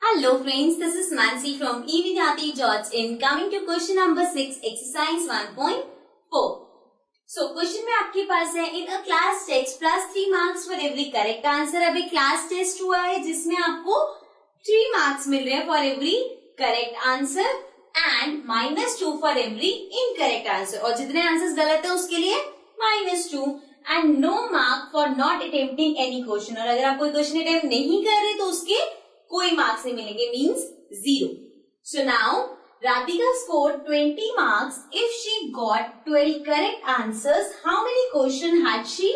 Hello friends, this is Nancy from evidyati.in. Coming to question number 6, exercise 1.4. So question में आपके पास है in a class text plus 3 marks for every correct answer. अभी class test हुआ है जिसमें आपको 3 marks मिल रहे हैं for every correct answer and -2 for every incorrect answer. और जितने answers गलत है उसके लिए -2 and no mark for not attempting any question. और अगर आप कोई question attempt नहीं कर रहे तो उसके कोई मार्क्स नहीं मिलेंगे, means 0. So now Radhika scored 20 marks if she got 12 correct answers. How many questions had she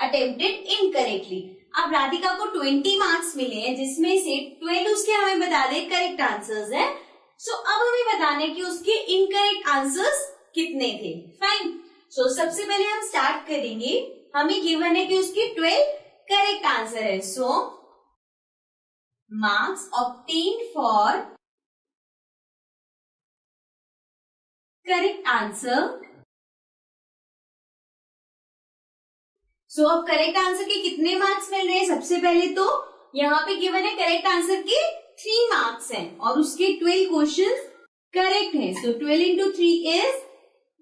attempted incorrectly? अब राधिका को 20 मार्क्स मिले हैं जिसमें से 12 उसके हमें बता दे करेक्ट आंसर्स है. सो अब हमें बताने कि उसके इनकरेक्ट आंसर्स कितने थे. फाइन. सो सबसे पहले हम स्टार्ट करेंगे. हमें गिवन है कि उसके 12 करेक्ट आंसर है. सो marks obtained for correct answer. So अब करेक्ट आंसर के कितने मार्क्स मिल रहे हैं? सबसे पहले तो यहाँ पे गिवन है करेक्ट आंसर के 3 मार्क्स हैं और उसके 12 क्वेश्चंस करेक्ट हैं. सो 12 into 3 is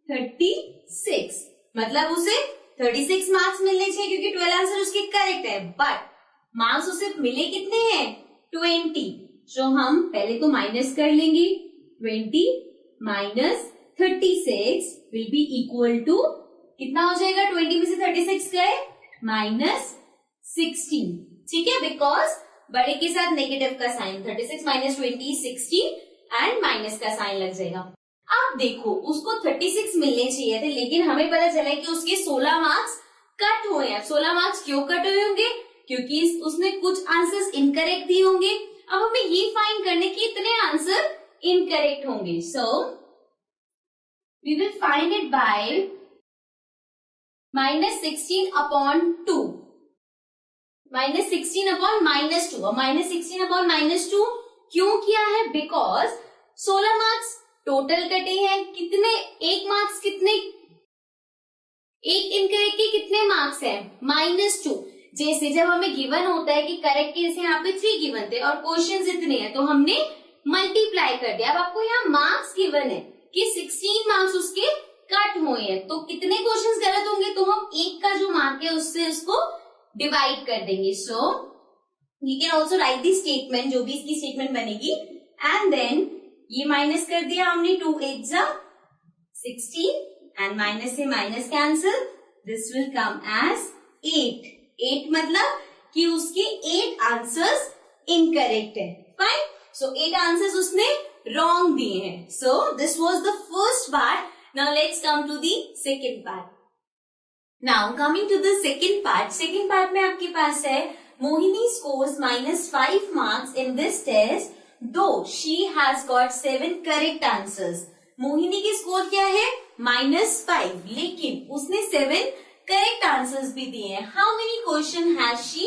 36. मतलब उसे 36 मार्क्स मिलने चाहिए क्योंकि 12 आंसर उसके करेक्ट है. बट मार्क्स उसे मिले कितने हैं? 20. जो हम पहले तो माइनस कर लेंगे. 20 minus 36 will be equal to कितना हो जाएगा? 20 में से 36 गए -16. ठीक है, बिकॉज बड़े के साथ नेगेटिव का साइन 36 माइनस 20 16 एंड माइनस का साइन लग जाएगा. अब देखो उसको 36 मिलने चाहिए थे लेकिन हमें पता चला कि उसके 16 मार्क्स कट हुए हैं. 16 मार्क्स क्यों कट हुए होंगे? क्योंकि उसने कुछ आंसर्स इनकरेक्ट दिए होंगे. अब हमें ये फाइंड करने की इतने आंसर इनकरेक्ट होंगे. So we will find it by -16 upon 2. -16 upon -2. और -16 अपॉन -2 क्यों किया है? बिकॉज 16 मार्क्स टोटल कटे हैं. कितने? एक मार्क्स कितने? एक इनकरेक्ट के कितने मार्क्स हैं? -2. जैसे जब हमें गिवन होता है कि करेक्ट केस यहाँ पे 3 गिवन थे और क्वेश्चंस इतने हैं तो हमने मल्टीप्लाई कर दिया. अब आपको यहाँ मार्क्स गिवन है कि 16 मार्क्स उसके कट हुए हैं तो कितने क्वेश्चंस गलत होंगे? तो हम एक का जो मार्क है उससे उसको डिवाइड कर देंगे. So you can also right the statement, जो भी इसकी स्टेटमेंट बनेगी. एंड देन ये माइनस कर दिया हमने. 2 8 जा 16 एंड माइनस से minus cancel. This will come as 8. 8 मतलब कि उसके 8 आंसर्स इनकरेक्ट है. फाइन. सो 8 आंसर्स उसने रॉन्ग दिए हैं. So this was the first part. Now let's come to the second part. Now coming to the second part. Second part में आपके पास है Mohini scores -5 marks in this test though she has got 7 correct answers. Mohini की score क्या है? -5 लेकिन उसने 7 correct answers भी दिए हैं. How many question has she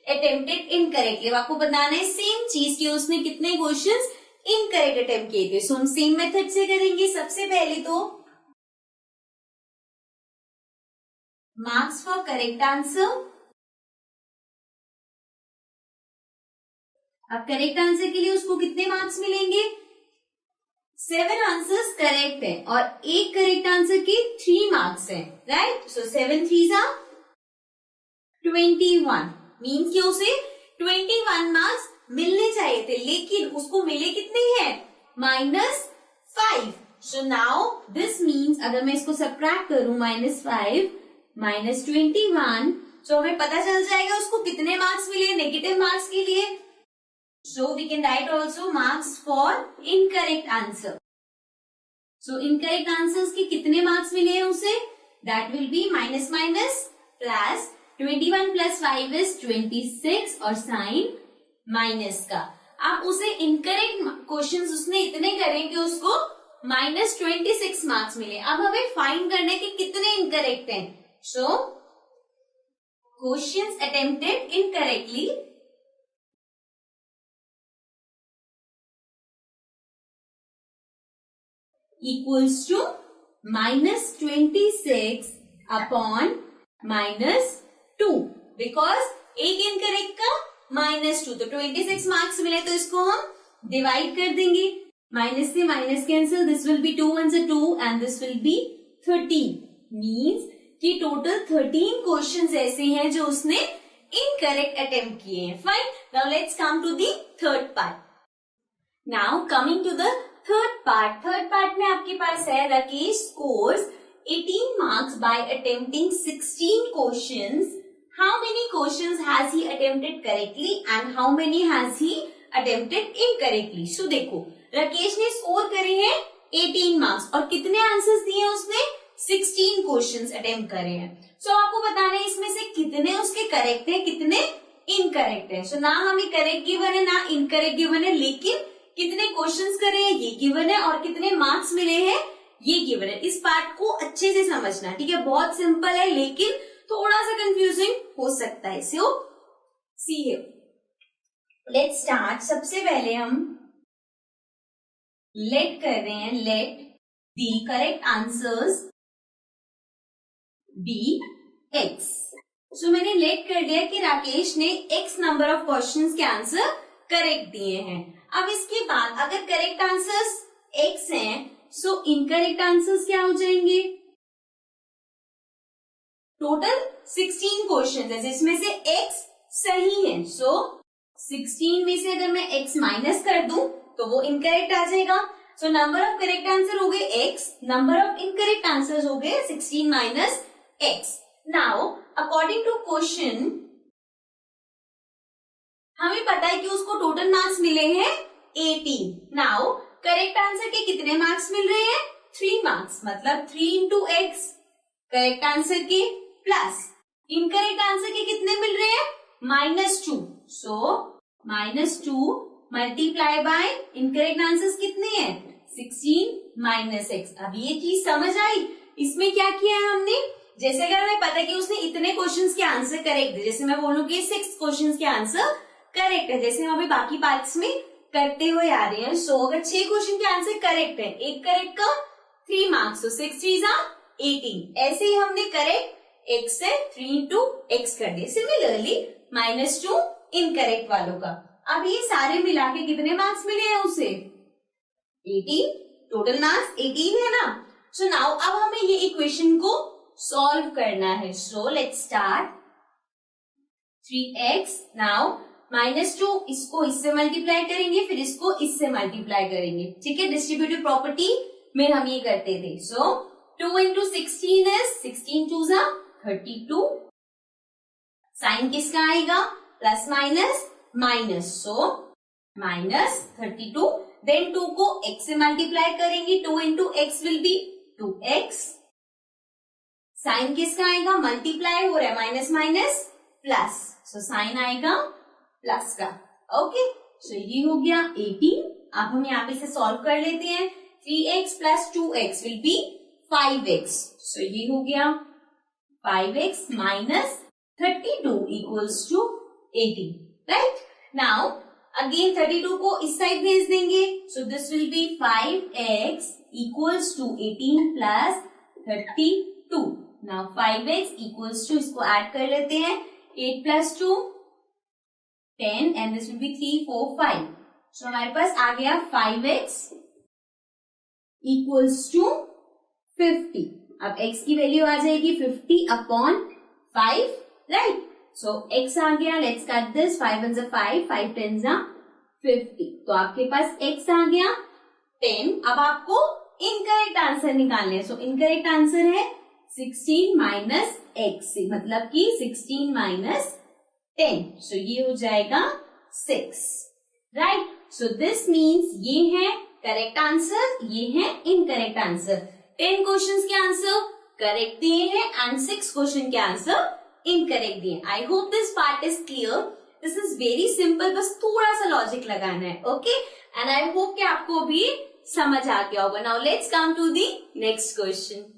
attempted incorrectly? आपको बताना है सेम चीज कि उसने कितने क्वेश्चंस इनकरेक्ट अटेम्प्ट किए थे. सो हम सेम मेथड से करेंगे. सबसे पहले तो मार्क्स फॉर करेक्ट आंसर. अब करेक्ट आंसर के लिए उसको कितने मार्क्स मिलेंगे? 7 आंसर्स करेक्ट है और एक करेक्ट आंसर के 3 मार्क्स है. राइट. सो 7 3 जा 21 मीन्स कि उसे 21 मार्क्स मिलने चाहिए थे लेकिन उसको मिले कितने हैं? -5. सो नाउ दिस मीन्स अगर मैं इसको सब्ट्रैक्ट करूं -5 -21 तो हमें पता चल जाएगा उसको कितने मार्क्स मिले नेगेटिव मार्क्स के लिए. So we can write also marks for incorrect answer. So incorrect answers के कितने मार्क्स मिले हैं उसे? That will be minus plus 21 plus 5 is 26 और साइन माइनस का. अब उसे इनकरेक्ट क्वेश्चंस उसने इतने करे कि उसको -26 मार्क्स मिले. अब हमें फाइंड करने के कितने इनकरेक्ट हैं. So questions attempted incorrectly equals to -26 upon -2 because एक इनकरेक्ट का -2 तो 26 मार्क्स मिले तो इसको हम डिवाइड कर देंगे, माइनस से minus cancel, this will be 2 1 से 2 and this will be 13, means कि टोटल 13 क्वेश्चंस ऐसे हैं जो उसने इनकरेक्ट अटेम्प्ट किए हैं. Fine. Now let's come to the third part. Now coming to the third part. Third part में आपके पास है Rakesh scores 18 marks by attempting 16 questions. How many questions has he attempted correctly and how many has he attempted incorrectly? So देखो, राकेश ने score करे हैं 18 marks और कितने आंसर्स दिए हैं उसने? 16 क्वेश्चंस अटेम्प्ट करे हैं. सो आपको बताना है इसमें से कितने उसके करेक्ट हैं, कितने इनकरेक्ट हैं. सो ना हमें करेक्ट गिवन है ना इनकरेक्ट गिवन है, लेकिन कितने क्वेश्चंस करे हैं ये गिवन है और कितने मार्क्स मिले हैं ये गिवन है. इस पार्ट को अच्छे से समझना, ठीक है. बहुत सिंपल है लेकिन थोड़ा सा कंफ्यूजिंग हो सकता है. So see here, let's start. सबसे पहले हम लेट कर रहे हैं, let the correct answers be X. So मैंने लेट कर दिया कि राकेश ने एक्स नंबर ऑफ क्वेश्चंस के आंसर करेक्ट दिए हैं. अब इसके बाद अगर करेक्ट आंसर्स एक्स हैं सो इनकरेक्ट आंसर्स क्या हो जाएंगे? टोटल 16 क्वेश्चन है जिसमें से x सही है. सो 16 में से अगर मैं x माइनस कर दूं तो वो इनकरेक्ट आ जाएगा. So number of correct answer हो गए x, number of incorrect answer हो गए 16 minus x. Now according to question हमें पता है कि उसको टोटल मार्क्स मिले हैं 18. नाउ करेक्ट आंसर के कितने मार्क्स मिल रहे हैं? 3 मार्क्स, मतलब 3 इंटू एक्स करेक्ट आंसर के, प्लस इनकरेक्ट आंसर के कितने मिल रहे हैं? -2. सो -2 मल्टीप्लाई बाय इनकरेक्ट आंसर्स कितने हैं? 16 माइनस एक्स. अब ये चीज समझ आई. इसमें क्या किया है हमने? जैसे अगर हमें पता है कि उसने इतने क्वेश्चंस के आंसर करेक्ट है, जैसे मैं बोलूंगी 6 क्वेश्चंस के आंसर करेक्ट है, जैसे हम अभी बाकी पार्ट्स में करते हुए आ रहे हैं. सो अगर 6 क्वेश्चन के आंसर करेक्ट है, एक करेक्ट का 3 मार्क्स, तो 6 3 18. ऐसे ही हमने करेक्ट x से 3 इंटू एक्स कर दिया. सिमिलरली -2 इनकरेक्ट वालों का. अब ये सारे मिला के कितने मार्क्स मिले हैं उसे? 18. टोटल मार्क्स 18 है ना. सो नाउ अब हमें ये इक्वेशन को सॉल्व करना है. So let's start. 3x. Now -2 इसको इससे मल्टीप्लाई करेंगे, फिर इसको इससे मल्टीप्लाई करेंगे, ठीक है. डिस्ट्रीब्यूटिव प्रॉपर्टी में हम ये करते थे. सो 2 इंटू 16 is 16 2 32. साइन किसका आएगा? Plus minus minus. So -32. Then 2 को x से मल्टीप्लाई करेंगे, 2 into x will be 2x. Sign किसका आएगा? मल्टीप्लाई हो रहा है, minus minus plus, so sign आएगा प्लस का. ओके. सो ये हो गया 18. अब हम यहाँ पे इसे सॉल्व कर लेते हैं. 3x plus 2x will be 5x. सो ये हो गया 5x minus 32 equals to 18. Right. Now again 32 को इस साइड भेज देंगे. So this will be 5x equals to 18 plus 32. Now 5x equals to, इसको ऐड कर लेते हैं, 8 plus 2 10 and this will be 3 4 5. सो हमारे पास आ गया 5x इक्वल्स टू 50. अब x की वैल्यू आ जाएगी 50 अपॉन 5. राइट. सो x आ गया. Let's cut this. 5 1 5, 5 10 50. तो आपके पास x आ गया 10. अब आपको इनकरेक्ट आंसर निकालने हैं. सो इनकरेक्ट आंसर है 16 माइनस एक्स, मतलब कि 16 माइनस 10. सो ये हो जाएगा 6. राइट. सो दिस मीन्स ये है करेक्ट आंसर, ये है इनकरेक्ट आंसर. 10 क्वेश्चंस के आंसर करेक्ट दिए हैं एंड 6 क्वेश्चन के आंसर इनकरेक्ट दिए. I hope this part is clear. This is very simple, बस थोड़ा सा लॉजिक लगाना है. ओके. एंड आई होप कि आपको भी समझ आ गया होगा. Now let's come to the next question.